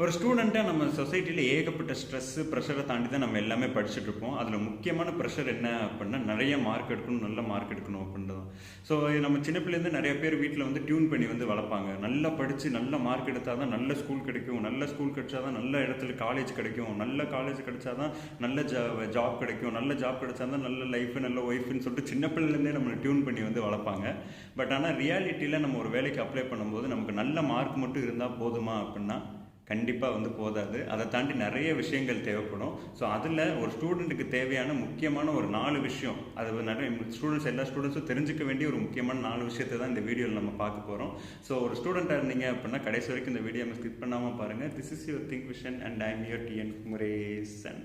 ஒரு ஸ்டூடெண்ட்டாக நம்ம சொசைட்டியில் ஏகப்பட்ட ஸ்ட்ரெஸ்ஸு ப்ரெஷரை தாண்டி தான் நம்ம எல்லாமே படிச்சுட்டு இருப்போம். அதில் முக்கியமான ப்ரெஷர் என்ன அப்படின்னா, நிறைய மார்க் எடுக்கணும், நல்ல மார்க் எடுக்கணும் அப்படின்றது. ஸோ நம்ம சின்ன பிள்ளைலேருந்து நிறைய பேர் வீட்டில் வந்து டியூன் பண்ணி வந்து வளர்ப்பாங்க. நல்லா படித்து நல்ல மார்க் எடுத்தால் தான் நல்ல ஸ்கூல் கிடைக்கும், நல்ல ஸ்கூல் கிடைச்சா தான் நல்ல இடத்துல காலேஜ் கிடைக்கும், நல்ல காலேஜ் கிடைச்சா தான் நல்ல ஜாப் கிடைக்கும், நல்ல ஜாப் கிடைச்சா தான் நல்ல லைஃபு நல்ல ஒய்ஃப்னு சொல்லிட்டு சின்ன பிள்ளைலேருந்தே நம்மளை டியூன் பண்ணி வந்து வளர்ப்பாங்க. பட் ஆனால் ரியாலிட்டியில் நம்ம ஒரு வேலைக்கு அப்ளை பண்ணும்போது நமக்கு நல்ல மார்க் மட்டும் இருந்தால் போதுமா அப்படின்னா கண்டிப்பாக வந்து போதாது. அதை தாண்டி நிறைய விஷயங்கள் தேவைப்படும். ஸோ அதில் ஒரு ஸ்டூடெண்ட்டுக்கு தேவையான முக்கியமான ஒரு 4 விஷயம், அது நிறைய எல்லா ஸ்டூடெண்ட்ஸும் தெரிஞ்சுக்க வேண்டிய ஒரு முக்கியமான 4 விஷயத்தை தான் இந்த வீடியோவில் நம்ம பார்க்க போகிறோம். ஸோ ஒரு ஸ்டூடெண்ட்டாக இருந்தீங்க அப்படின்னா கடைசி வரைக்கும் இந்த வீடியோ ஸ்கிப் பண்ணாமல் பாருங்கள். This is your think vision and I am your TN Kumaresan.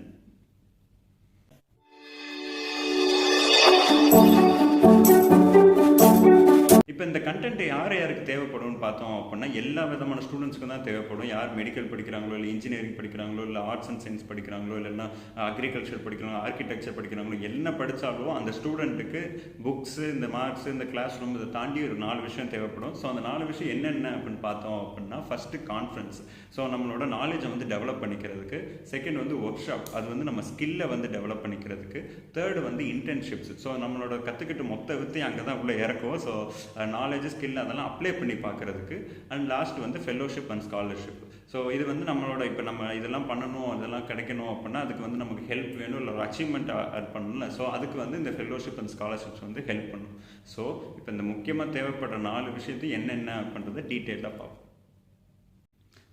இப்போ இந்த கண்டென்ட் யாருக்கு தேவைப்படும்னு பார்த்தோம் அப்படின்னா எல்லா விதமான ஸ்டூடெண்ட்ஸ்க்கு தான் தேவைப்படும். யார் மெடிக்கல் படிக்கிறாங்களோ, இல்லை இன்ஜினியரிங் படிக்கிறாங்களோ, இல்லை ஆர்ட்ஸ் அண்ட் சயின்ஸ் படிக்கிறாங்களோ, இல்லைன்னா அக்ரிகல்ச்சர் படிக்கிறாங்களோ, ஆர்கிடெக்சர் படிக்கிறாங்களோ, என்ன படித்தாலும் அந்த ஸ்டூடெண்ட்டுக்கு புக்ஸு, இந்த மார்க்ஸு, இந்த கிளாஸ் ரூம் இதை தாண்டி ஒரு 4 விஷயம் தேவைப்படும். ஸோ அந்த 4 விஷயம் என்னென்ன அப்படின்னு பார்த்தோம் அப்படின்னா, ஃபஸ்ட்டு கான்ஃபரன்ஸ். ஸோ நம்மளோட நாலேஜை வந்து டெவலப் பண்ணிக்கிறதுக்கு. செகண்ட் வந்து ஒர்க் ஷாப், அது வந்து நம்ம ஸ்கில்லை வந்து டெவலப் பண்ணிக்கிறதுக்கு. தேர்டு வந்து இன்டர்ன்ஷிப்ஸ். ஸோ நம்மளோட கற்றுக்கிட்டு மொத்த வித்தையும் அங்கே தான் உள்ளே இறக்கும். ஸோ நாலேஜ் ஸ்கில் அதெல்லாம் அப்ளை பண்ணி பார்க்குறதுக்கு. அண்ட் லாஸ்ட் வந்து ஃபெல்லோஷிப் அண்ட் ஸ்காலர்ஷிப். ஸோ இது வந்து நம்மளோட இப்போ நம்ம இதெல்லாம் பண்ணணும், அதெல்லாம் கிடைக்கணும் அப்படின்னா அதுக்கு வந்து நமக்கு ஹெல்ப் வேணும், இல்லை ஒரு அச்சீவ்மெண்ட் ஆட் பண்ணணும்ல. ஸோ அதுக்கு வந்து இந்த ஃபெல்லோஷிப் அண்ட் ஸ்காலர்ஷிப்ஸ் வந்து ஹெல்ப் பண்ணும். ஸோ இப்போ இந்த முக்கியமாக தேவைப்படுற 4 விஷயத்தையும் என்னென்ன அப்படின்றத டீட்டெயிலாக பார்ப்போம்.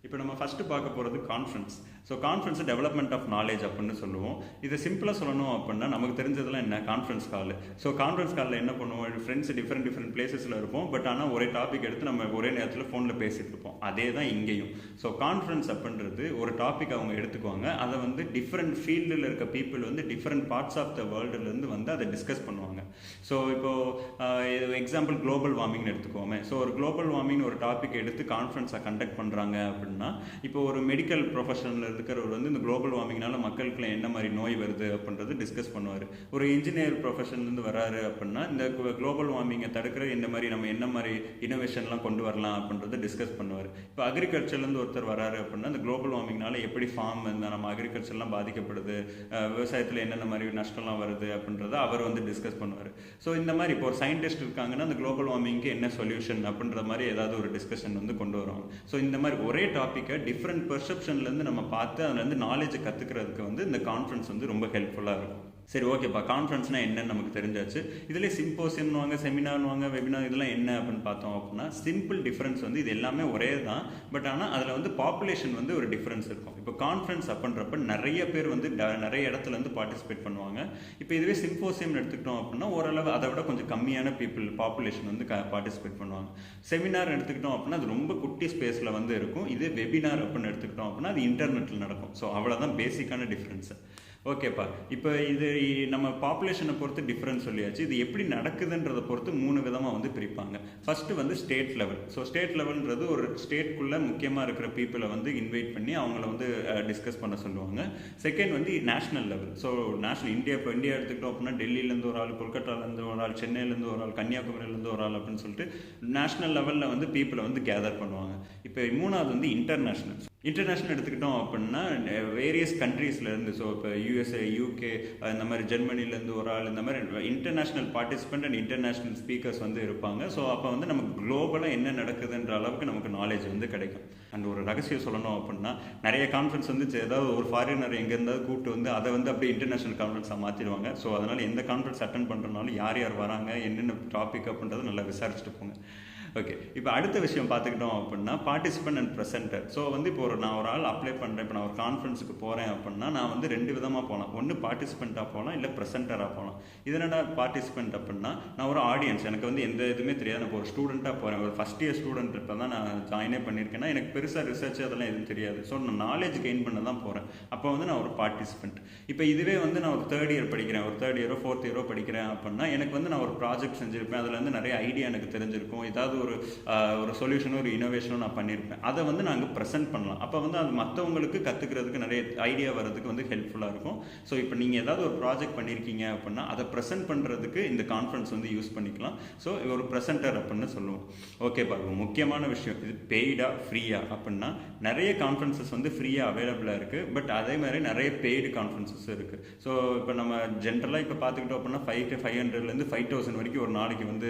இப்போ நம்ம ஃபஸ்ட்டு பார்க்க போகிறது conference. So conference development of knowledge அப்படின்னு சொல்லுவோம். இதை சிம்பிளாக சொல்லணும் அப்படின்னா நமக்கு தெரிஞ்சதெல்லாம் என்ன, கான்ஃபரன்ஸ் கால். ஸோ கான்ஃபரன்ஸ் காலில் என்ன பண்ணுவோம், ஃப்ரெண்ட்ஸ் டிஃப்ரெண்ட் பிளேசஸில் இருப்போம். பட் ஆனால் ஒரே டாபிக் எடுத்து நம்ம ஒரே நேரத்தில் ஃபோனில் பேசிகிட்டு இருப்போம். அதே தான் இங்கேயும். ஸோ கான்ஃபரன்ஸ் அப்படின்றது ஒரு டாபிக் அவங்க எடுத்துக்குவாங்க, அதை வந்து டிஃப்ரெண்ட் ஃபீல்டில் இருக்க பீப்புள் வந்து டிஃப்ரெண்ட் பார்ட்ஸ் ஆஃப் த வேர்ல்டுலேருந்து வந்து அதை டிஸ்கஸ் பண்ணுவாங்க. ஸோ இப்போது எக்ஸாம்பிள் குளோபல் வார்மிங்னு எடுத்துக்கோமே. ஸோ ஒரு குளோபல் வார்மிங் ஒரு டாபிக் எடுத்து கான்ஃபரன்ஸை கண்டக்ட் பண்ணுறாங்க அப்படின்னா, இப்போ ஒரு மெடிக்கல் ப்ரொஃபஷனில் இருக்கிறவர் வந்து இந்த குளோபல் வார்மிங்னால மக்களுக்கு என்ன மாதிரி நோய் வருது அப்படின்றது டிஸ்கஸ் பண்ணுவார். ஒரு இன்ஜினியர் ப்ரொஃபஷன்லேருந்து வராரு அப்படின்னா இந்த குளோபல் வார்மிங்கை தடுக்கிற இந்த மாதிரி நம்ம என்ன மாதிரி இனோவேஷன்லாம் கொண்டு வரலாம் அப்படின்றத டிஸ்கஸ் பண்ணுவார். இப்போ அக்ரிகல்ச்சர்லேருந்து ஒருத்தர் வராரு அப்படின்னா இந்த குளோபல் வார்மிங்னால எப்படி ஃபார்ம் நம்ம அக்ரிகல்ச்சர்லாம் பாதிக்கப்படுது, விவசாயத்தில் என்னென்ன மாதிரி நஷ்டம்லாம் வருது அப்படின்றத அவர் வந்து டிஸ்கஸ் பண்ணுவார். ஸோ இந்த மாதிரி இப்போ ஒரு சயின்டிஸ்ட் இருக்காங்கன்னா அந்த குளோபல் வார்மிங்க்கு என்ன சொல்யூஷன் அப்படின்ற மாதிரி ஏதாவது ஒரு டிஸ்கஷன் வந்து கொண்டு வருவாங்க. ஸோ இந்த மாதிரி ஒரே டாப்பிக்கை டிஃப்ரெண்ட் பெர்செப்ஷன்லேருந்து நம்ம பார்த்து அதில் வந்து நாலேஜை கற்றுக்கிறதுக்கு வந்து இந்த கான்ஃபரன்ஸ் வந்து ரொம்ப ஹெல்ப்ஃபுல்லாக இருக்கும். சரி, ஓகேப்பா, கான்ஃபரன்ஸ்னால் என்னன்னு நமக்கு தெரிஞ்சாச்சு. இதிலே சிம்போசியம்னுவாங்க, செமினார்னுவாங்க, வெபினார், இதெல்லாம் என்ன அப்படின்னு பார்த்தோம் அப்படின்னா சிம்பிள் டிஃப்ரென்ஸ் வந்து இது எல்லாமே ஒரே தான். பட் ஆனால் அதில் வந்து பாப்புலேஷன் வந்து ஒரு டிஃப்ரென்ஸ் இருக்கும். இப்போ கான்ஃபரன்ஸ் அப்படின்றப்ப நிறைய பேர் வந்து நிறைய இடத்துல வந்து பார்ட்டிசிபேட் பண்ணுவாங்க. இப்போ இதுவே சிம்போசியம் எடுத்துக்கிட்டோம் அப்படின்னா ஓரளவு அதை விட கொஞ்சம் கம்மியான பாப்புலேஷன் வந்து பார்ட்டிசிபேட் பண்ணுவாங்க. செமினார் எடுத்துக்கிட்டோம் அப்படின்னா அது ரொம்ப குட்டி ஸ்பேஸில் வந்து இருக்கும். இதே வெபினார் அப்படின்னு எடுத்துக்கிட்டோம் அப்படின்னா அது இன்டர்நெட்டில் நடக்கும். ஸோ அவ்வளோதான் பேசிக்கான டிஃப்ரென்ஸு. ஓகேப்பா, இப்போ இது நம்ம பாப்புலேஷனை பொறுத்து டிஃப்ரென்ஸ் சொல்லியாச்சு. இது எப்படி நடக்குதுன்றதை பொறுத்து 3 விதமாக வந்து பிரிப்பாங்க. ஃபஸ்ட்டு வந்து ஸ்டேட் லெவல். ஸோ ஸ்டேட் லெவல்ன்றது ஒரு ஸ்டேட்குள்ளே முக்கியமாக இருக்கிற பீப்புளை வந்து இன்வைட் பண்ணி அவங்கள வந்து டிஸ்கஸ் பண்ண சொல்லுவாங்க. செகண்ட் வந்து நேஷனல் லெவல். ஸோ இந்தியா எடுத்துக்கிட்டோம் அப்படின்னா டெல்லியிலேருந்து ஒரு ஆள், கொல்கட்டாலேருந்து ஒரு ஆள், சென்னையிலேருந்து ஒரு ஆள், கன்னியாகுமரியிலேருந்து ஒரு ஆள் அப்படின்னு சொல்லிட்டு நேஷனல் லெவலில் வந்து பீப்புளை வந்து கேதர் பண்ணுவாங்க. இப்போ 3வது வந்து இன்டர்நேஷ்னல் எடுத்துக்கிட்டோம் அப்படின்னா வேரியஸ் கண்ட்ரீஸ்லேருந்து. ஸோ இப்போ USA, UK, இந்த மாதிரி ஜெர்மனிலேருந்து ஒரு ஆள், இந்த மாதிரி international participant and international speakers வந்து இருப்பாங்க. ஸோ அப்போ வந்து நமக்கு குளோபலாக என்ன நடக்குதுன்ற அளவுக்கு நமக்கு நாலேஜ் வந்து கிடைக்கும். அண்ட் ஒரு ரகசியம் சொல்லணும் அப்படின்னா நிறைய கான்ஃபரன்ஸ் வந்து ஏதாவது ஒரு ஃபாரினர் எங்கே இருந்தாலும் கூப்பிட்டு வந்து அதை வந்து அப்படியே இன்டர்நேஷ்னல் கான்ஃபரன்ஸாக மாற்றிடுவாங்க. ஸோ அதனால் எந்த கான்ஃபரன்ஸ் அட்டன் பண்ணுறதுனாலும் யார் வராங்க, என்னென்ன டாபிக் அப்படின்றத நல்லா விசாரிச்சுட்டு போங்க. ஓகே, இப்போ அடுத்த விஷயம் பார்த்துக்கிட்டோம் அப்படின்னா பார்ட்டிசிபெண்ட் அண்ட் ப்ரெசென்டர். ஸோ வந்து இப்போ நான் ஒரு ஆள் அப்ளை பண்ணுறேன், இப்போ நான் ஒரு கான்ஃபரன்ஸுக்கு போகிறேன் அப்படின்னா நான் வந்து 2 விதமாக போகலாம். ஒன்று பார்ட்டிசிபெண்ட்டாக போகலாம், இல்லை ப்ரெசென்டராக போகலாம். இதனடா பார்ட்டிசிபெண்ட் அப்படின்னா நான் ஒரு ஆடியன்ஸ், எனக்கு வந்து எந்த இதுவுமே தெரியாது, நான் ஒரு ஸ்டூடெண்ட்டாக போகிறேன், ஒரு ஃபஸ்ட் இயர் ஸ்டூடெண்ட் இப்போ தான் நான் ஜாயினே பண்ணியிருக்கேன்னா எனக்கு பெருசாக ரிசர்ச் அதெல்லாம் எதுவும் தெரியாது. ஸோ நான் நாலேஜ் கெயின் பண்ண தான் போகிறேன். அப்போ வந்து நான் ஒரு பார்ட்டிசிபெண்ட். இப்போ இதுவே வந்து நான் ஒரு தேர்ட் இயர் படிக்கிறேன், ஒரு தேர்ட் இயரோ ஃபோர்த் இயரோ படிக்கிறேன் அப்படின்னா எனக்கு வந்து நான் ஒரு ப்ராஜெக்ட் செஞ்சுருப்பேன், அதில் வந்து நிறைய ஐடியா எனக்கு தெரிஞ்சிருக்கும், ஏதாவது ஒரு ஒரு சொல்யூஷனோ ஒரு இனோவேஷனோ நான் பண்ணியிருப்பேன். அதை வந்து நாங்கள் ப்ரெசென்ட் பண்ணலாம். அப்போ வந்து அது மற்றவங்களுக்கு கற்றுக்கிறதுக்கு நிறைய ஐடியா வர்றதுக்கு வந்து ஹெல்ப்ஃபுல்லாக இருக்கும். ஸோ இப்போ நீங்கள் ஏதாவது ஒரு ப்ராஜெக்ட் பண்ணியிருக்கீங்க அப்படின்னா அதை ப்ரெசென்ட் பண்ணுறதுக்கு இந்த கான்ஃபரன்ஸ் வந்து யூஸ் பண்ணிக்கலாம். ஸோ ஒரு ப்ரெசென்டர் அப்படின்னு சொல்லுவோம். ஓகே பாருங்க, முக்கியமான விஷயம் இது பெய்டா ஃப்ரீயா அப்படின்னா நிறைய கான்ஃபரன்சஸ் வந்து ஃப்ரீயாக அவைலபிளாக இருக்குது. பட் அதே மாதிரி நிறைய பெய்டு கான்ஃபரன்சஸ் இருக்குது. ஸோ இப்போ நம்ம ஜென்ரலாக இப்போ பார்த்துக்கிட்டோம் அப்படின்னா 500 to 500 வரைக்கும் ஒரு நாளைக்கு வந்து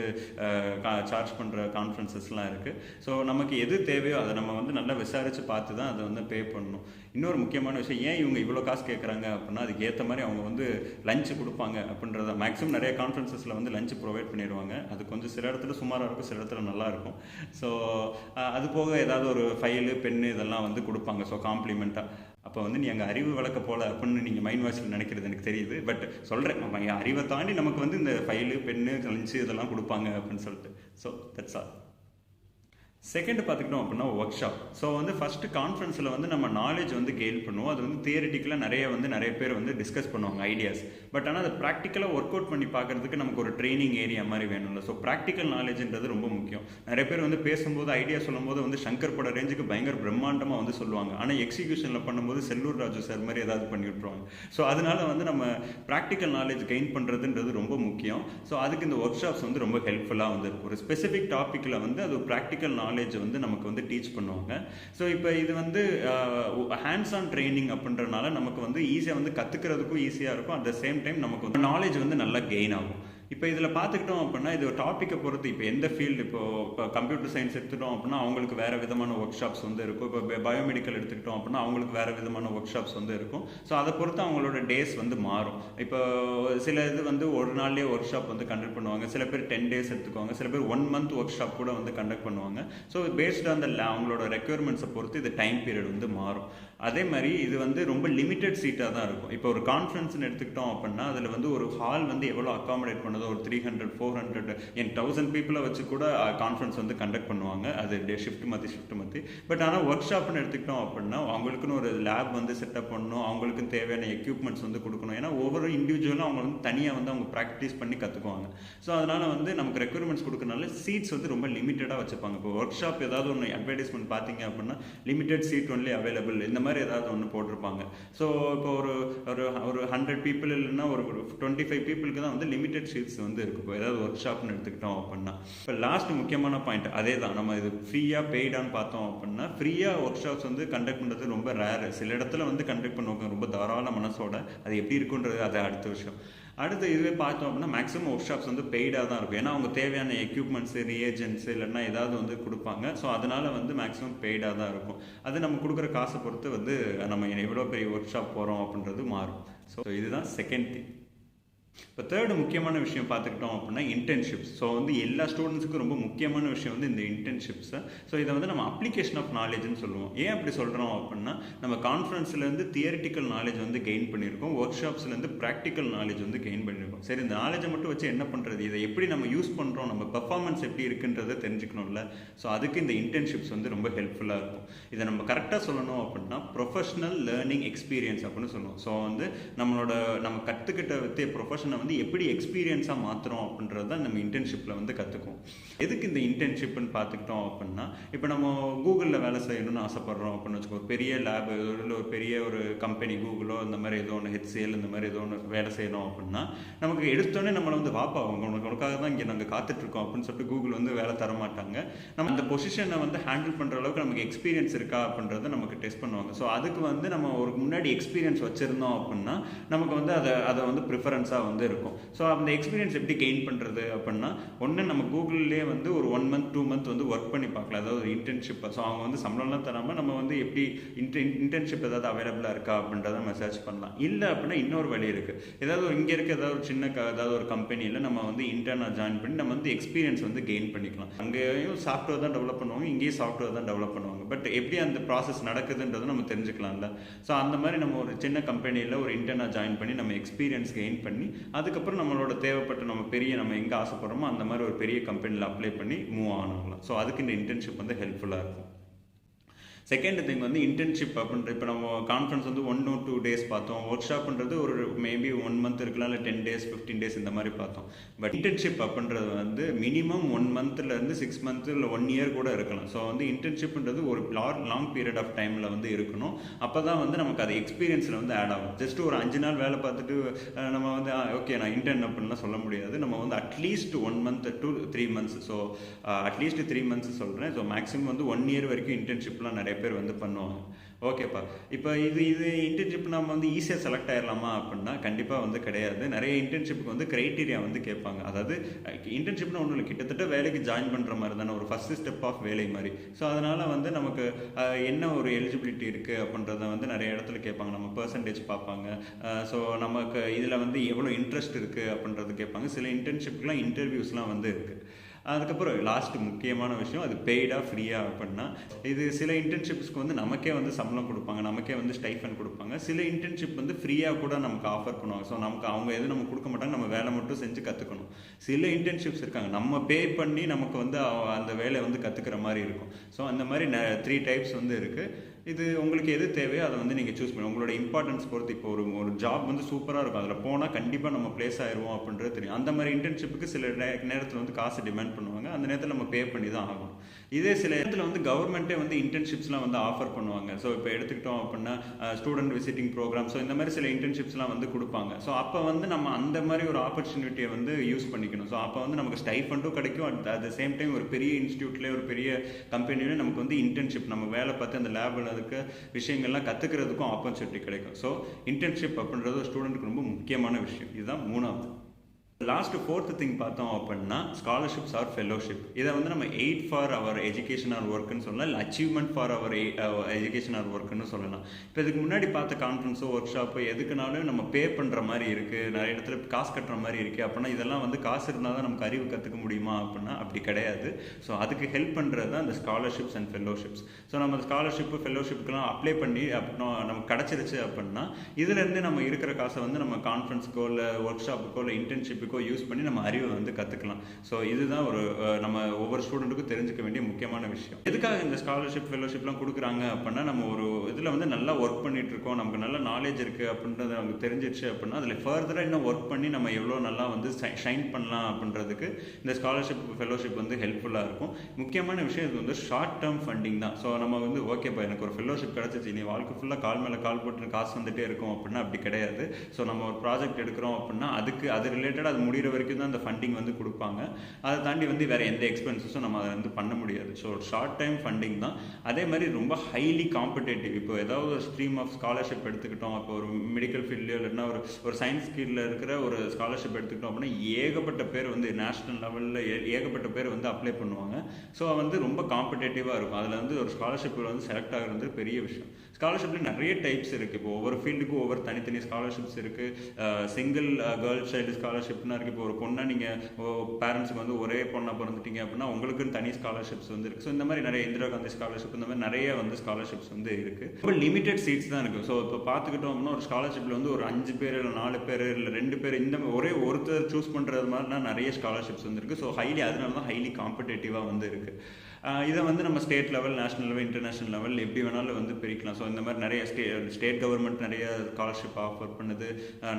சார்ஜ் பண்ணுற கான்ஃபரன்சஸ்லாம் இருக்குது. ஸோ நமக்கு எது தேவையோ அதை நம்ம வந்து நல்லா விசாரித்து பார்த்து தான் அதை வந்து பே பண்ணணும். இன்னொரு முக்கியமான விஷயம், ஏன் இவங்க இவ்வளோ காசு கேட்குறாங்க அப்படின்னா அதுக்கு ஏற்ற மாதிரி அவங்க வந்து லஞ்ச் கொடுப்பாங்க அப்படின்றத. மேக்ஸிமம் நிறைய கான்ஃபரன்சஸில் வந்து லஞ்ச் ப்ரொவைட் பண்ணிடுவாங்க. அது கொஞ்சம் சில இடத்துல சுமாராக இருக்கும், சில இடத்துல நல்லாயிருக்கும். ஸோ அது போக ஏதாவது ஒரு ஃபைலு பென்னு இதெல்லாம் வந்து கொடுப்பாங்க. ஸோ காம்ப்ளிமெண்ட்டாக. அப்போ வந்து நீ அங்கே அறிவு வளர்க்க போல அப்படின்னு நீங்கள் மைண்ட் வாஷில் நினைக்கிறது எனக்கு தெரியுது. பட் சொல்கிறேன், அறிவை தாண்டி நமக்கு வந்து இந்த ஃபைலு பென்னு லஞ்சு இதெல்லாம் கொடுப்பாங்க அப்படின்னு சொல்லிட்டு. So that's all. செகண்ட் பார்த்துக்கிட்டோம் அப்படின்னா ஒர்க் ஷாப். ஸோ வந்து ஃபஸ்ட்டு கான்ஃபரன்ஸில் வந்து நம்ம நாலேஜ் வந்து கெயின் பண்ணுவோம். அது வந்து தியரிட்டிக்கலாக நிறைய பேர் வந்து டிஸ்கஸ் பண்ணுவாங்க ஐடியாஸ். பட் ஆனால் அதை ப்ராக்டிக்கலாக ஒர்க் அவுட் பண்ணி பார்க்குறதுக்கு நமக்கு ஒரு ட்ரைனிங் ஏரியா மாதிரி வேணும்ல. ஸோ ப்ராக்டிக்கல் நாலேஜ்ன்றது ரொம்ப முக்கியம். நிறைய பேர் வந்து பேசும்போது ஐடியா சொல்லும்போது வந்து சங்கர் பட ரேஞ்சுக்கு பயங்கர பிரம்மாண்டமாக வந்து சொல்லுவாங்க. ஆனால் எக்ஸிக்யூஷனில் பண்ணும்போது செல்லூர் ராஜு சார் மாதிரி ஏதாவது பண்ணி விட்டுருவாங்க. ஸோ அதனால வந்து நம்ம ப்ராக்டிக்கல் நாலேஜ் கெயின் பண்ணுறதுன்றது ரொம்ப முக்கியம். ஸோ அதுக்கு இந்த ஒர்க் ஷாப்ஸ் வந்து ரொம்ப ஹெல்ப்ஃபுல்லாக வந்து இருக்கும். ஒரு ஸ்பெசிஃபிக் டாப்பிக்கில் வந்து அது ப்ராக்டிக்கல் நாலேஜ் வந்து நமக்கு வந்து டீச் பண்ணுவாங்க. ஸோ இப்போ இது வந்து ஹேண்ட்ஸ் ஆன் ட்ரைனிங் அப்படின்றனால நமக்கு வந்து ஈஸியாக வந்து கற்றுக்கிறதுக்கும் ஈஸியாக இருக்கும். அட் த சேம் டைம் நமக்கு வந்து நாலேஜ் வந்து நல்லா கெயின் ஆகும். இப்போ இதில் பார்த்துக்கிட்டோம் அப்படின்னா இது ஒரு டாப்பிக்கை பொறுத்து, இப்போ எந்த ஃபீல்டு, இப்போ கம்ப்யூட்டர் சயின்ஸ் எடுத்துக்கிட்டோம் அப்படின்னா அவங்களுக்கு வேறு விதமான ஒர்க் ஷாப்ஸ் வந்து இருக்கும். இப்போ பயோமெடிக்கல் எடுத்துக்கிட்டோம் அப்படின்னா அவங்களுக்கு வேறு விதமான ஒர்க் ஷாப்ஸ் வந்து இருக்கும். ஸோ அதை பொறுத்து அவங்களோட டேஸ் வந்து மாறும். இப்போ சில இது வந்து ஒரு நாள்லேயே ஒர்க் ஷாப் வந்து கண்டக்ட் பண்ணுவாங்க. சில பேர் 10 days எடுத்துக்குவாங்க. சில பேர் 1 month ஒர்க் ஷாப் கூட வந்து கண்டக்ட் பண்ணுவாங்க. ஸோ பேஸ்ட் ஆன் அவங்களோட ரெக்யர்மெண்ட்ஸை பொறுத்து இது டைம் பீரியட் வந்து மாறும். அதே மாதிரி இது வந்து ரொம்ப லிமிட்டட் சீட்டாக தான் இருக்கும். இப்போ ஒரு கான்ஃபரன்ஸ்னு எடுத்துக்கிட்டோம் அப்படின்னா அதில் வந்து ஒரு ஹால் வந்து எவ்வளோ அகாமடேட் பண்ணதோ ஒரு 300 400 1000 பீப்புளை வச்சு கூட கான்ஃபரன்ஸ் வந்து கண்டக்ட் பண்ணுவாங்க. அது ஷிஃப்ட் மாற்றி. பட் ஆனால் ஒர்க் ஷாப்னு எடுத்துக்கிட்டோம் அப்படின்னா அவங்களுக்குன்னு ஒரு லேப் வந்து செட்டப் பண்ணணும், அவங்களுக்கும் தேவையான எக்யூப்மெண்ட்ஸ் வந்து கொடுக்கணும். ஏன்னா ஒவ்வொரு இண்டிவிஜுவலும் அவங்க வந்து தனியாக வந்து அவங்க ப்ராக்டிஸ் பண்ணி கற்றுக்குவாங்க. ஸோ அதனால் வந்து நமக்கு ரெக்யர்மெண்ட்ஸ் கொடுக்கறனால சீட்ஸ் வந்து ரொம்ப லிமிட்டடாக வச்சுப்பாங்க. இப்போ ஒர்க் ஷாப் ஏதாவது ஒன்று அட்வர்டைஸ்மெண்ட் பார்த்தீங்க அப்படின்னா லிமிடெட் சீட் ஒன்லி அவைலபிள் இந்த மாதிரி ஏதாவது ஒன்று போட்டிருப்பாங்க. ஸோ இப்போ ஒரு 100 people இல்லைன்னா ஒரு 25 peopleக்கு தான் வந்து லிமிடெட் சீட்ஸ் வந்து இருக்கு. இப்போ ஏதாவது ஒர்க் ஷாப்னு எடுத்துக்கிட்டோம் அப்படின்னா. இப்போ லாஸ்ட் முக்கியமான பாயிண்ட் அதே தான், நம்ம இது ஃப்ரீயாக பெய்டான்னு பார்த்தோம் அப்படின்னா ஃப்ரீயாக ஒர்க் ஷாப்ஸ் வந்து கண்டக்ட் பண்ணுறது ரொம்ப ரேரு. சில இடத்துல வந்து கண்டக்ட் பண்ணுவாங்க ரொம்ப தாராள மனசோட. அது எப்படி இருக்குன்றது அது அடுத்த விஷயம். அடுத்து இதுவே பார்த்தோம் அப்படின்னா மேக்ஸிமம் ஒர்க் ஷாப்ஸ் வந்து பெய்டாக தான் இருக்கும். ஏன்னா அவங்க தேவையான எக்யூப்மெண்ட்ஸு ரியேஜென்ட்ஸு இல்லைன்னா ஏதாவது வந்து கொடுப்பாங்க. ஸோ அதனால் வந்து மேக்ஸிமம் பெய்டாக தான் இருக்கும். அது நம்ம கொடுக்குற காசை பொறுத்து வந்து நம்ம எவ்வளோ பெரிய ஒர்க் ஷாப் போகிறோம் அப்படின்றது மாறும். ஸோ இதுதான் செகண்ட் திங். இப்போ தேர்டு முக்கியமான விஷயம் பார்த்துக்கிட்டோம் அப்படின்னா இன்டர்ன்ஷிப்ஸ். ஸோ வந்து எல்லா ஸ்டூடெண்ட்ஸுக்கும் ரொம்ப முக்கியமான விஷயம் வந்து இந்த இன்டர்ன்ஷிப்ஸை. ஸோ இதை வந்து நம்ம அப்ளிகேஷன் ஆஃப் நாலேஜ்னு சொல்லுவோம். ஏன் அப்படி சொல்கிறோம் அப்படின்னா நம்ம கான்ஃபரன்ஸ்லேருந்து தியரிட்டிக்கல் நாலேஜ் வந்து கெயின் பண்ணியிருக்கோம், ஒர்க் ஷாப்ஸ்லேருந்து ப்ராக்டிக்கல் நாலேஜ் வந்து கெயின் பண்ணியிருக்கோம். சரி, இந்த நாலேஜை மட்டும் வச்சு என்ன பண்ணுறது, இதை எப்படி நம்ம யூஸ் பண்ணுறோம், நம்ம பெர்ஃபார்மன்ஸ் எப்படி இருக்குன்றதை தெரிஞ்சுக்கணும்ல. ஸோ அதுக்கு இந்த இன்டர்ன்ஷிப்ஸ் வந்து ரொம்ப ஹெல்ப்ஃபுல்லாக இருக்கும். இதை நம்ம கரெக்டாக சொல்லணும் அப்படின்னா ப்ரொஃபஷனல் லேர்னிங் எக்ஸ்பீரியன்ஸ் அப்படின்னு சொல்லுவோம். ஸோ வந்து நம்ம கற்றுக்கிட்ட வித்திய ப்ரொஃபஷனல் வந்து எப்படி எக்ஸ்பீரியன்ஸாக மாற்றுறோம் அப்படின்றது தான் நம்ம இன்டர்ன்ஷிப்பில் வந்து கற்றுக்குவோம். எதுக்கு இந்த இன்டர்ன்ஷிப்னு பார்த்துக்கிட்டோம் அப்படின்னா இப்போ நம்ம கூகுளில் வேலை செய்யணும்னு ஆசைப்பட்றோம் அப்படின்னு வச்சுக்கோ, ஒரு பெரிய லேப் இல்லை ஒரு பெரிய ஒரு கம்பெனி கூகுளோ இந்த மாதிரி ஏதோ ஒன்று HCL இந்த மாதிரி ஏதோ ஒன்று வேலை செய்யணும் அப்படின்னா நமக்கு எடுத்தோடனே நம்மளை வந்து வாப்பா உனக்காக தான் இங்கே நாங்கள் காத்துட்ருக்கோம் அப்படின்னு சொல்லிட்டு கூகுள் வந்து வேலை தர மாட்டாங்க. நம்ம அந்த பொசிஷனை வந்து ஹேண்டில் பண்ணுற அளவுக்கு நமக்கு எக்ஸ்பீரியன்ஸ் இருக்கா அப்படின்றத நமக்கு டெஸ்ட் பண்ணுவாங்க. ஸோ அதுக்கு வந்து நம்ம ஒரு முன்னாடி எக்ஸ்பீரியன்ஸ் வச்சுருந்தோம் அப்படின்னா நமக்கு வந்து அதை வந்து ப்ரிஃபரன்ஸாக வந்து இருக்கும். ஸோ அந்த எக்ஸ்பீரியன்ஸ் எப்படி கெயின் பண்ணுறது அப்படின்னா ஒன்று நம்ம கூகுள்லேயே வந்து ஒரு 1 month 2 month வந்து ஒர்க் பண்ணி பார்க்கலாம். அதாவது ஒரு இன்டர்ன்ஷிப். ஸோ அவங்க வந்து சம்பளம்லாம் தராமல் நம்ம வந்து எப்படி இன்டர்ன்ஷிப் ஏதாவது அவைலபிளாக இருக்கா அப்படின்றத நம்ம சர்ச் பண்ணலாம். இல்லை அப்படின்னா இன்னொரு வழி இருக்குது. ஏதாவது இங்கே இருக்க ஏதாவது ஒரு சின்ன ஏதாவது ஒரு கம்பெனியில் நம்ம வந்து இன்டர்னாக ஜாயின் பண்ணி நம்ம வந்து எக்ஸ்பீரியன்ஸ் வந்து கெயின் பண்ணிக்கலாம். அங்கேயும் சாஃப்ட்வேர் தான் டெவலப் பண்ணுவாங்க, இங்கேயும் சாஃப்ட்வேர் தான் டெவலப் பண்ணுவாங்க. பட் எப்படி அந்த ப்ராசஸ் நடக்குதுன்றதை நம்ம தெரிஞ்சுக்கலாம்ல. ஸோ அந்த மாதிரி நம்ம ஒரு சின்ன கம்பெனியில் ஒரு இன்டர்னாக ஜாயின் பண்ணி நம்ம எக்ஸ்பீரியன்ஸ் கெயின் பண்ணி அதுக்கப்புறம் நம்மளோட தேவைப்பட்ட நம்ம எங்கே ஆசைப்படுறோமோ அந்த மாதிரி ஒரு பெரிய கம்பெனியில் அப்ளை பண்ணி மூவ் ஆகலாம். ஸோ அதுக்கு இந்த இன்டர்ன்ஷிப் வந்து ஹெல்ப்ஃபுல்லாக இருக்கும். செகண்ட் திங் வந்து இன்டர்ன்ஷிப் அப்படின்ற இப்போ நம்ம கான்ஃபரன்ஸ் வந்து 1 or 2 days பார்த்தோம். ஒர்க் ஷாப்ன்றது ஒரு மேபி 1 month இருக்கலாம், இல்லை 10 days 15 days இந்த மாதிரி பார்த்தோம். பட் இன்டர்ன்ஷிப் அப்படின்றது வந்து மினிமம் 1 monthலேருந்து 6 month இல்லை 1 year கூட இருக்கலாம். ஸோ வந்து இன்டர்ன்ஷிப்ன்றது ஒரு லாங் பீரியட் ஆஃப் டைமில் வந்து இருக்கணும். அப்போ தான் வந்து நமக்கு அது எக்ஸ்பீரியன்ஸில் வந்து ஆட் ஆகும். ஜஸ்ட் ஒரு 5 நாள் வேலை பார்த்துட்டு நம்ம வந்து ஓகே நான் இன்டர்ன் அப்படின்லாம் சொல்ல முடியாது. நம்ம வந்து at least 1 month to 3 months. So at least 3 months சொல்கிறேன். ஸோ மேக்ஸிமம் வந்து 1 year வரைக்கும் இன்டர்ன்ஷிப்லாம் நிறைய பேர் வந்து பண்ணுவாங்க. ஓகேப்பா. இப்போ இது இன்டர்ன்ஷிப் நம்ம வந்து ஈஸியாக செலக்ட் ஆயிடலாமா அப்படின்னா கண்டிப்பாக வந்து கிடையாது. நிறைய இன்டர்ன்ஷிப்புக்கு வந்து க்ரைட்டீரியா வந்து கேட்பாங்க. அதாவது இன்டர்ன்ஷிப்னா ஒன்றும் இல்லை, கிட்டத்தட்ட வேலைக்கு ஜாயின் பண்ணுற மாதிரி தானே, ஒரு ஃபஸ்ட்டு ஸ்டெப் ஆஃப் வேலை மாதிரி. ஸோ அதனால் வந்து நமக்கு என்ன ஒரு எலிஜிபிலிட்டி இருக்குது அப்படின்றத வந்து நிறைய இடத்துல கேட்பாங்க. நம்ம பர்சன்டேஜ் பார்ப்பாங்க. ஸோ நமக்கு இதில் வந்து எவ்வளோ இன்ட்ரெஸ்ட் இருக்குது அப்படின்றது கேட்பாங்க. சில இன்டர்ன்ஷிப்லாம் இன்டர்வியூஸ்லாம் வந்து இருக்குது. அதுக்கப்புறம் லாஸ்ட் முக்கியமான விஷயம், அது பெய்டா ஃப்ரீயா அப்படின்னா, இது சில இன்டர்ன்ஷிப்ஸ்க்கு வந்து நமக்கே வந்து சம்பளம் கொடுப்பாங்க, நமக்கே வந்து ஸ்டைஃபன் கொடுப்பாங்க. சில இன்டர்ன்ஷிப் வந்து ஃப்ரீயாக கூட நமக்கு ஆஃபர் பண்ணுவாங்க. ஸோ நமக்கு அவங்க எதுவும் நம்ம கொடுக்க மாட்டாங்க, நம்ம வேலை மட்டும் செஞ்சு கற்றுக்கணும். சில இன்டர்ன்ஷிப்ஸ் இருக்காங்க, நம்ம பே பண்ணி நமக்கு வந்து அந்த வேலையை வந்து கற்றுக்கிற மாதிரி இருக்கும். ஸோ அந்த மாதிரி 3 டைப்ஸ் வந்து இருக்குது. இது உங்களுக்கு எது தேவையோ அதை வந்து நீங்கள் சூஸ் பண்ணுங்கள். உங்களோட இம்பார்ட்டன்ஸ் பொறுத்து. இப்போ ஒரு ஜாப் வந்து சூப்பராக இருக்கும், அதில் போனால் கண்டிப்பாக நம்ம ப்ளேஸ் ஆயிடுவோம் அப்படின்றது தெரியும். அந்த மாதிரி இன்டர்ன்ஷிப்புக்கு சில நேரத்தில் வந்து காசு டிமாண்ட் பண்ணுவாங்க, அந்த நேரத்தில் நம்ம பே பண்ணி தான் ஆகணும். இதே சில இடத்துல வந்து கவர்மெண்ட்டே வந்து இன்டர்ன்ஷிப்ஸ்லாம் வந்து ஆஃபர் பண்ணுவாங்க. ஸோ இப்போ எடுத்துக்கிட்டோம் அப்படின்னா ஸ்டூடெண்ட் விசிட்டிங் ப்ரோக்ராம், ஸோ இந்த மாதிரி சில இன்டர்ன்ஷிப்ஸ்லாம் வந்து கொடுப்பாங்க. ஸோ அப்போ வந்து நம்ம அந்த மாதிரி ஒரு ஆப்பர்ச்சுனிட்டியை வந்து யூஸ் பண்ணிக்கணும். ஸோ அப்போ வந்து நமக்கு ஸ்டைஃபண்டும் கிடைக்கும், அட் த சேம் டைம் ஒரு பெரிய இன்ஸ்டியூட்லேயே ஒரு பெரிய கம்பெனிலேயே நமக்கு வந்து இன்டர்ன்ஷிப் நம்ம வேலை பார்த்து அந்த லேபில் அதுக்கு விஷயங்கள்லாம் கற்றுக்கிறதுக்கும் ஆப்பர்ச்சுனிட்டி கிடைக்கும். ஸோ இன்டர்ன்ஷிப் அப்படின்றது ஒரு ஸ்டூடெண்ட்டுக்கு ரொம்ப முக்கியமான விஷயம். இதுதான் 3வது. லாஸ்ட் 4th திங் பார்த்தோம் அப்படின்னா ஸ்காலர்ஷிப்ஸ் ஆர் ஃபெலோஷிப். இதை வந்து நம்ம aid for our education or ஒர்க்குன்னு சொல்லலாம், இல்லை achievement for our education or ஒர்க்குன்னு சொல்லலாம். இப்போ இதுக்கு முன்னாடி பார்த்த கான்ஃபரன்ஸோ ஒர்க் ஷாப்போ எதுக்குனாலும் நம்ம பே பண்ணுற மாதிரி இருக்குது, நிறைய இடத்துல காசு கட்டுற மாதிரி இருக்குது. அப்படின்னா இதெல்லாம் வந்து காசு இருந்தால் தான் நமக்கு அறிவு கற்றுக்க முடியுமா அப்படின்னா அப்படி கிடையாது. ஸோ அதுக்கு ஹெல்ப் பண்ணுறது தான் இந்த ஸ்காலர்ஷிப்ஸ் அண்ட் ஃபெலோஷிப்ஸ். ஸோ நம்ம ஸ்காலர்ஷிப்பு ஃபெலோஷிப்புக்கெல்லாம் அப்ளை பண்ணி அப்படின்னா நமக்கு கிடச்சிருச்சு அப்படின்னா இதுலேருந்து நம்ம இருக்கிற காசை வந்து நம்ம கான்ஃபரன்ஸுக்கோ இல்லை ஒர்க் ஷாப்புக்கோ இல்லை இன்டர்ன்ஷிப்புக்கோ யூஸ் பண்ணி நம்ம அறிவை வந்து கற்றுக்கலாம். ஸோ இதுதான் ஒரு நம்ம ஒவ்வொரு ஸ்டூடெண்ட்டுக்கும் தெரிஞ்சுக்க வேண்டிய முக்கியமான விஷயம். எதுக்காக இந்த ஸ்காலர்ஷிப் ஃபெலோஷிப்லாம் கொடுக்குறாங்க அப்படின்னா, நம்ம ஒரு இதில் வந்து நல்லா ஒர்க் பண்ணிட்டு இருக்கோம், நமக்கு நல்ல நாலேஜ் இருக்குது அப்படின்றத நமக்கு தெரிஞ்சிருச்சு அப்படின்னா அதில் ஃபர்தராக இன்னும் ஒர்க் பண்ணி நம்ம எவ்வளோ நல்லா வந்து ஷைன் பண்ணலாம் அப்படின்றதுக்கு இந்த ஸ்காலர்ஷிப் ஃபெலோஷிப் வந்து ஹெல்ப்ஃபுல்லாக இருக்கும். முக்கியமான விஷயம் இது வந்து ஷார்ட் டேர்ம் ஃபண்டிங் தான். ஸோ நம்ம வந்து ஓகேப்பா எனக்கு ஒரு ஃபெலோஷிப் கிடச்சிச்சு, நீ வாழ்க்கை ஃபுல்லாக கால் மேலே கால் போட்டு காசு வந்துகிட்டே இருக்கும் அப்படின்னா அப்படி கிடையாது. ஸோ நம்ம ஒரு ப்ராஜெக்ட் எடுக்கிறோம் அப்படின்னா அது ரிலேட்டடாக அது முடிகிற வரைக்கும் தான் அந்த ஃபண்டிங் வந்து கொடுப்பாங்க. அதை தாண்டி வந்து வேறு எந்த எக்ஸ்பென்சஸும் நம்ம அதை வந்து பண்ண முடியாது. ஸோ ஷார்ட் டைம் ஃபண்டிங் தான். அதே மாதிரி ரொம்ப ஹைலி காம்படேட்டிவ். இப்போ ஏதாவது ஒரு ஸ்ட்ரீம் ஆஃப் ஸ்காலர்ஷிப் எடுத்துக்கிட்டோம், இப்போ ஒரு மெடிக்கல் ஃபீல்ட்லையோ இல்லைன்னா ஒரு சயின்ஸ் ஃபீல்டில் இருக்கிற ஒரு ஸ்காலர்ஷிப் எடுத்துக்கிட்டோம் அப்படின்னா ஏகப்பட்ட பேர் வந்து நேஷனல் லெவலில் ஏகப்பட்ட பேர் வந்து அப்ளை பண்ணுவாங்க. ஸோ வந்து ரொம்ப காம்படேட்டிவாக இருக்கும். அதில் வந்து ஒரு ஸ்காலர்ஷிப்பில் வந்து செலக்ட் ஆகிறது பெரிய விஷயம். ஸ்காலர்ஷிப்பில் நிறைய டைப்ஸ் இருக்குது. இப்போ ஒவ்வொரு ஃபீல்டுக்கும் ஒவ்வொரு தனித்தனி ஸ்காலர்ஷிப்ஸ் இருக்குது. சிங்கிள் கேர்ள் சைல்டு ஸ்காலர்ஷிப்னா இருக்குது. இப்போ ஒரு பொண்ணாக நீங்கள் பேரண்ட்ஸுக்கு வந்து ஒரே பொண்ணாக பிறந்துட்டீங்க அப்படின்னா உங்களுக்குன்னு தனி ஸ்காலர்ஷிப்ஸ் வந்து இருக்குது. ஸோ இந்த மாதிரி நிறைய இந்திரா காந்தி ஸ்காலர்ஷிப் இந்த மாதிரி நிறைய வந்து ஸ்காலர்ஷிப்ஸ் வந்து இருக்குது. ரொம்ப லிமிடெட் சீட்ஸ் தான் இருக்குது. ஸோ இப்போ பார்த்துக்கிட்டோம் அப்படின்னா ஒரு ஸ்காலர்ஷிப்பில் வந்து ஒரு 5 பேர் இல்லை 4 பேர் இல்லை 2 பேர் இந்த ஒருத்தர் சூஸ் பண்ணுறது மாதிரினா நிறைய ஸ்காலர்ஷிப்ஸ் வந்து இருக்குது. ஸோ அதனால தான் ஹைலி காம்படேட்டிவாக வந்து இருக்குது. இதை வந்து நம்ம state level, national level, international level எப்படி வேணாலும் வந்து பிரிக்கலாம். ஸோ இந்த மாதிரி நிறைய ஸ்டேட் கவர்மெண்ட் நிறைய ஸ்காலர்ஷிப் ஆஃபர் பண்ணுது,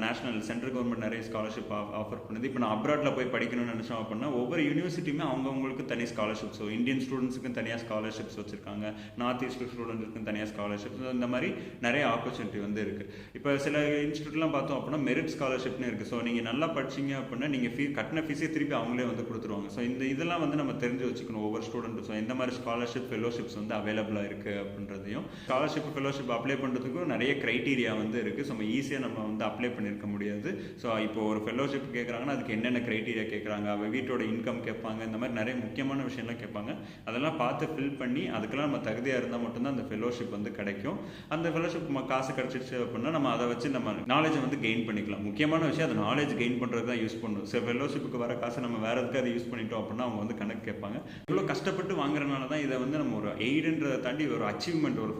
நேஷனல் சென்ட்ரல் கவர்மெண்ட் நிறைய ஸ்காலர்ஷிப் ஆஃபர் பண்ணுது. இப்போ நான் அப்ராட்டில் போய் படிக்கணும்னு நினச்சோம் அப்படின்னா ஒவ்வொரு யூனிவர்சிட்டியுமே அவங்கவுங்களுக்கு தனி ஸ்காலர்ஷிப். ஸோ இந்தியன் ஸ்டூடெண்ட்ஸுக்கும் தனியாக ஸ்காலர்ஷிப்ஸ் வச்சுருக்காங்க, நார்த் ஈஸ்ட் ஸ்டூடெண்ட்ஸுக்கும் தனியாக ஸ்காலர்ஷிப். ஸோ இந்த மாதிரி நிறைய ஆப்பர்ச்சுனிட்டி வந்து இருக்குது. இப்போ சில இன்ஸ்டியூட்லாம் பார்த்தோம் அப்படின்னா மெரிட் ஸ்காலர்ஷிப்னு இருக்குது. ஸோ நீங்கள் நல்லா படிச்சிங்க அப்படின்னா நீங்கள் கட்டின ஃபீஸே திருப்பி அவங்களே வந்து கொடுத்துருவாங்க. ஸோ இதெல்லாம் வந்து நம்ம தெரிஞ்சு வச்சுக்கணும் ஒவ்வொரு ஸ்டூடெண்ட்டும். ஸோ எந்த மாதிரி ஸ்காலர்ஷிப் ஃபெலோஷிப்ஸ் வந்து அவைலபிளாக இருக்குது அப்படின்றதையும், ஸ்காலர்ஷிப் ஃபெலோஷிப் அப்ளை பண்ணுறதுக்கும் நிறைய க்ரைட்டீரியா வந்து இருக்குது. ஸோ நம்ம ஈஸியாக நம்ம வந்து அப்ளை பண்ணியிருக்க முடியாது. ஸோ இப்போ ஒரு ஃபெலோஷிப் கேட்குறாங்கன்னா அதுக்கு என்னென்ன க்ரைட்டீரியா கேட்குறாங்க, வீட்டோட இன்கம் கேட்பாங்க, இந்த மாதிரி நிறைய முக்கியமான விஷயம்லாம் கேட்பாங்க. அதெல்லாம் பார்த்து ஃபில் பண்ணி அதுக்கெல்லாம் நம்ம தகுதியாக இருந்தால் மட்டும்தான் அந்த ஃபெலோஷிப் வந்து கிடைக்கும். அந்த ஃபெலோஷிப் காசு கிடச்சிருச்சு அப்படின்னா நம்ம அதை வச்சு நம்ம நாலேஜை வந்து கெயின் பண்ணிக்கலாம். முக்கியமான விஷயம் அது நாலேஜ் கெயின் பண்ணுறது தான் யூஸ் பண்ணணும். ஸோ ஃபெலோஷிப்புக்கு வர காசை நம்ம வேறு எதுக்கு அதை யூஸ் பண்ணிட்டோம் அப்படின்னா அவங்க வந்து கணக்கு கேட்பாங்க. இவ்வளோ கஷ்டப்பட்டு வாங்குறதுனால தான் இதை வந்து நம்ம ஒரு எய்டுன்றதை தாண்டி ஒரு அச்சீவ்மெண்ட், ஒரு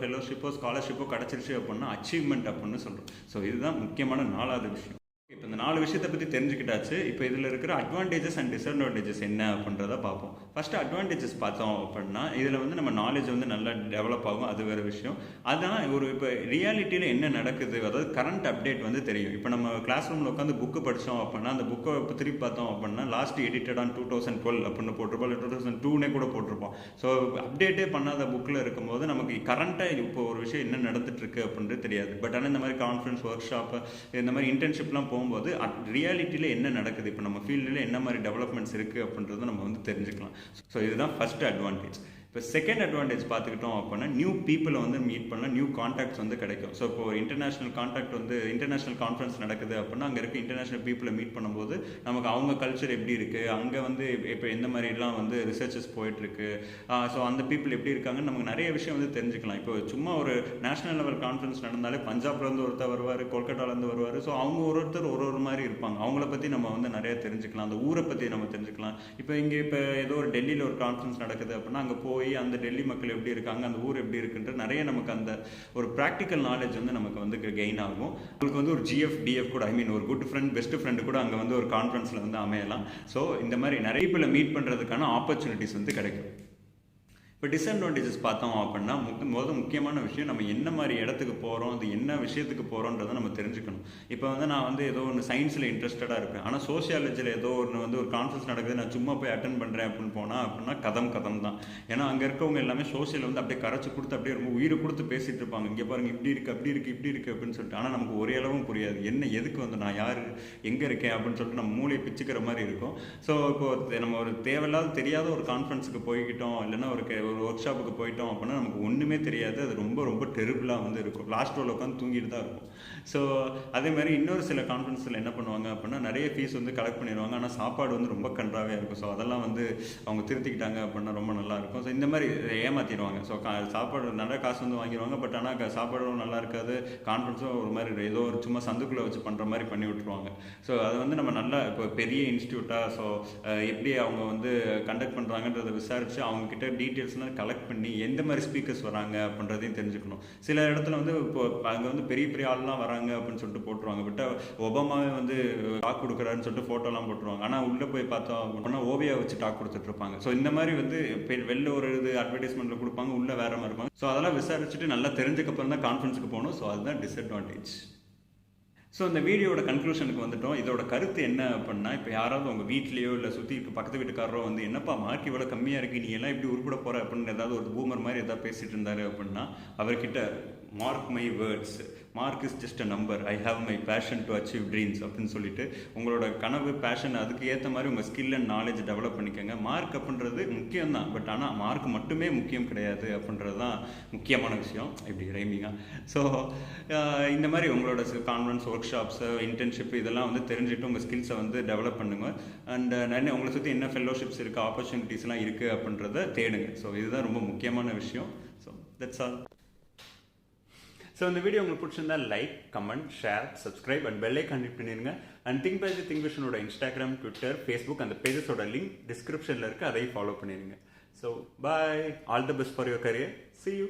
ஃபெலோஷிப்போ ஸ்காலர்ஷிப்போ கிடச்சிருச்சு அப்படின்னா அச்சீவ்மெண்ட் அப்படின்னு சொல்கிறோம். ஸோ இதுதான் முக்கியமான 4வது விஷயம். இப்போ இந்த 4 விஷயத்தை பற்றி தெரிஞ்சுக்கிட்டாச்சு. இப்போ இதில் இருக்கிற அட்வான்டேஜஸ் அண்ட் டிஸ்அட்வான்டேஜஸ் என்ன அப்படின்றத பார்ப்போம். ஃபஸ்ட்டு அட்வான்டேஜஸ் பார்த்தோம் அப்படின்னா, இதில் வந்து நம்ம நாலேஜ் வந்து நல்லா டெவலப் ஆகும், அது வேறு விஷயம். அதான் ஒரு இப்போ ரியாலிட்டியில் என்ன நடக்குது, அதாவது கரண்ட் அப்டேட் வந்து தெரியும். இப்போ நம்ம கிளாஸ் ரூமில் உட்காந்து புக்கு படித்தோம் அப்படின்னா, அந்த புக்கை இப்போ திருப்பி பார்த்தோம் அப்படின்னா, லாஸ்ட் எடிட்டட் ஆன் 2012 அப்படின்னு போட்டிருப்போம், இல்லை 2002 கூட போட்டிருப்போம். ஸோ அப்டேட்டே பண்ணாத புக்கில் இருக்கும்போது நமக்கு கரண்ட்டாக இப்போ ஒரு விஷயம் என்ன நடந்துட்டுருக்கு அப்படின்றது தெரியாது. பட் ஆனால் இந்த மாதிரி கான்ஃபரன்ஸ், ஒர்க் ஷாப்பு, இந்த மாதிரி இன்டர்ன்ஷிப்லாம் போகும்போது ரியாலிட்டியில் என்ன நடக்குது, இப்போ நம்ம ஃபீல்டில் என்ன மாதிரி டெவலப்மெண்ட்ஸ் இருக்குது அப்படின்றத நம்ம வந்து தெரிஞ்சுக்கலாம். ஸோ இதுதான் ஃபஸ்ட் அட்வான்டேஜ். இப்போ செகண்ட் அட்வான்டேஜ் பார்த்துக்கிட்டோம் அப்படின்னா, நியூ பீப்புளை வந்து மீட் பண்ண நியூ கான்டாக்ட்ஸ் வந்து கிடைக்கும். ஸோ இப்போ ஒரு இன்டர்நேஷனல் கான்டாக்ட் வந்து இன்டர்நேஷனல் கான்ஃபரன்ஸ் நடக்குது அப்படின்னா, அங்கே இருக்க இன்டர்நேஷனல் பீப்புளை மீட் பண்ணும்போது நமக்கு அவங்க கல்ச்சர் எப்படி இருக்குது, அங்கே வந்து இப்போ எந்த மாதிரிலாம் வந்து ரிசர்ச்சஸ் போயிட்டுருக்கு, ஸோ அந்த பீப்புள் எப்படி இருக்காங்கன்னு நமக்கு நிறைய விஷயம் வந்து தெரிஞ்சுக்கலாம். இப்போ சும்மா ஒரு நேஷனல் லெவல் கான்ஃபரன்ஸ் நடந்தாலே பஞ்சாப்லேருந்து ஒருத்தர் வருவார், கொல்கட்டாலேருந்து வருவார். ஸோ அவங்க ஒருத்தர் ஒரு மாதிரி இருப்பாங்க. அவங்கள பற்றி நம்ம வந்து நிறைய தெரிஞ்சுக்கலாம், அந்த ஊரை பற்றி நம்ம தெரிஞ்சுக்கலாம். இப்போ இங்கே இப்போ ஏதோ ஒரு டெல்லியில் ஒரு கான்ஃபரன்ஸ் நடக்குது அப்படின்னா, அங்கே போய் அந்த டெல்லி மக்கள் எப்படி இருக்காங்க, அந்த ஊர் எப்படி இருக்குன்ற நிறைய நமக்கு அந்த ஒரு ப்ராக்டிக்கல் நாலேஜ் வந்து நமக்கு வந்து கெயின் ஆகும். உங்களுக்கு வந்து ஒரு ஜிஎஃப் டிஎஃப் கூட, ஐ மீன் ஒரு குட் ஃப்ரெண்ட், பெஸ்ட் ஃப்ரெண்டு கூட அங்கே வந்து ஒரு கான்ஃபரன்ஸில் வந்து அமையலாம். ஸோ இந்த மாதிரி நிறைய பேரை மீட் பண்ணுறதுக்கான ஆப்பர்ச்சுனிட்டிஸ் வந்து கிடைக்கும். இப்போ டிஸ்அட்வான்டேஜஸ் பார்த்தோம் அப்படின்னா, முக்கியமான விஷயம், நம்ம என்ன மாதிரி இடத்துக்கு போகிறோம், அது என்ன விஷயத்துக்கு போகிறோன்றதை நம்ம தெரிஞ்சுக்கணும். இப்போ வந்து நான் வந்து ஏதோ ஒன்று சயின்ஸில் இன்ட்ரெஸ்டடாக இருப்பேன், ஆனால் சோஷியாலஜியில் ஏதோ ஒன்று வந்து ஒரு கான்ஃபரன்ஸ் நடக்குது, நான் சும்மா போய் அட்டன் பண்ணுறேன் அப்படின்னு போனால் அப்படின்னா கதம் தான். ஏன்னா அங்கே இருக்கவங்க எல்லாமே சோஷியல் வந்து அப்படியே கரைச்சி கொடுத்து அப்படியே ரொம்ப உயிரை கொடுத்து பேசிகிட்டு இருப்பாங்க. இங்கே பாருங்கள் இப்படி இருக்குது, அப்படி இருக்குது, இப்படி இருக்குது அப்படின்னு சொல்லிட்டு. ஆனால் நமக்கு ஒரே அளவும் புரியாது, என்ன எதுக்கு வந்து நான் யார், எங்கே இருக்கேன் அப்படின்னு சொல்லிட்டு நம்ம மூளையை பிச்சுக்கிற மாதிரி இருக்கும். ஸோ இப்போ நம்ம ஒரு தேவையில்லாத தெரியாத ஒரு கான்ஃபரன்ஸுக்கு போய்கிட்டோம், இல்லைன்னா ஒரு ஒர்க் ஷாப்புக்கு போயிட்டோம் அப்படின்னா நமக்கு ஒன்றுமே தெரியாது. அது ரொம்ப டெரிபிளாக வந்து இருக்கும். லாஸ்ட் ரோவில் உட்காந்து தூங்கிட்டு தான் இருக்கும். ஸோ அதே மாதிரி இன்னொரு சில கான்ஃபரன்ஸில் என்ன பண்ணுவாங்க அப்படின்னா, நிறைய ஃபீஸ் வந்து கலெக்ட் பண்ணிடுவாங்க, ஆனால் சாப்பாடு வந்து ரொம்ப கன்றாவே இருக்கும். ஸோ அதெல்லாம் வந்து அவங்க திருத்திக்கிட்டாங்க அப்படின்னா ரொம்ப நல்லாயிருக்கும். ஸோ இந்த மாதிரி ஏமாற்றிடுவாங்க. ஸோ சாப்பாடு நிறைய காசு வந்து வாங்கிடுவாங்க, பட் ஆனால் சாப்பாடும் நல்லா இருக்காது, கான்ஃபரன்ஸும் ஒரு மாதிரி ஏதோ ஒரு சும்மா சந்துக்குள்ளே வச்சு பண்ணுற மாதிரி பண்ணி விட்டுருவாங்க. ஸோ அது வந்து நம்ம நல்லா இப்போ பெரிய இன்ஸ்டியூட்டாக, ஸோ எப்படி அவங்க வந்து கண்டக்ட் பண்ணுறாங்கன்றதை விசாரித்து அவங்கக்கிட்ட டீட்டெயில்ஸ்லாம் கலெக்ட் பண்ணி எந்த மாதிரி ஸ்பீக்கர்ஸ் வராங்க அப்படின்றதையும் தெரிஞ்சுக்கணும். சில இடத்துல வந்து இப்போ அங்கே வந்து பெரிய பெரிய ஆள்லாம் வராங்க அப்படின்னு சொல்லிட்டு போட்டுருவாங்க, பட் ஒபாமாவே வந்து டாக் கொடுக்குறாருன்னு சொல்லிட்டு ஃபோட்டோலாம் போட்டுருவாங்க. ஆனால் உள்ளே போய் பார்த்தோம் அப்படின்னா ஓவியா வச்சு டாக் கொடுத்துட்டு இருப்பாங்க. ஸோ இந்த மாதிரி வந்து வெளில ஒரு இது அட்வர்டைஸ்மெண்ட்டில் கொடுப்பாங்க, உள்ளே வேற மாதிரி இருப்பாங்க. ஸோ அதெல்லாம் விசாரிச்சுட்டு நல்லா தெரிஞ்சக்கப்புறம் தான் கான்ஃபரன்ஸுக்கு போகணும். ஸோ அதுதான் டிஸ்அட்வான்டேஜ். ஸோ இந்த வீடியோட கன்க்ளூஷனுக்கு வந்துட்டோம். இதோட கருத்து என்ன அப்படின்னா, இப்போ யாராவது உங்கள் வீட்லேயோ இல்லை சுற்றி பக்கத்து வீட்டுக்காரரோ வந்து என்னப்பா மார்க் இவ்வளோ கம்மியாக இருக்குது, நீ எல்லாம் இப்படி உருப்பட போகிற அப்படின்னு ஏதாவது ஒரு பூமர் மாதிரி ஏதாவது பேசிகிட்டு இருந்தாரு அப்படின்னா, அவர்கிட்ட mark my words, mark is just a number, I have my passion to achieve dreams அப்படின்னு சொல்லிட்டு உங்களோட கனவு, பேஷன், அதுக்கு ஏற்ற மாதிரி உங்கள் ஸ்கில் அண்ட் நாலேஜ் டெவலப் பண்ணிக்கோங்க. மார்க் அப்படின்றது முக்கியம் தான், பட் ஆனால் மார்க் மட்டுமே முக்கியம் கிடையாது அப்படின்றது தான் முக்கியமான விஷயம். இப்படி ரைமிங்காக. ஸோ இந்த மாதிரி உங்களோட கான்ஃபரன்ஸ், ஒர்க் ஷாப்ஸு, இன்டர்ன்ஷிப் இதெல்லாம் வந்து தெரிஞ்சுட்டு உங்கள் ஸ்கில்ஸை வந்து டெவலப் பண்ணுங்க. அண்ட் நிறைய உங்களை சுற்றி என்ன ஃபெல்லோஷிப்ஸ் இருக்குது, ஆப்பர்ச்சுனிட்டிஸ்லாம் இருக்குது அப்படின்றத தேடுங்க. ஸோ இதுதான் ரொம்ப முக்கியமான விஷயம். So that's all. ஸோ இந்த வீடியோ உங்களுக்கு பிடிச்சிருந்தா like, comment, share, subscribe and bell icon click பண்ணிடுங்க. அண்ட் திங்க் பை தி திங்விஷனோட இன்ஸ்டாகிராம், ட்விட்டர், ஃபேஸ்புக் அந்த பேஜஸோட லிங்க் டிஸ்கிரிப்ஷனில் இருக்குது, அதையும் ஃபாலோ பண்ணிடுங்க. So bye, all the best for your career. See you.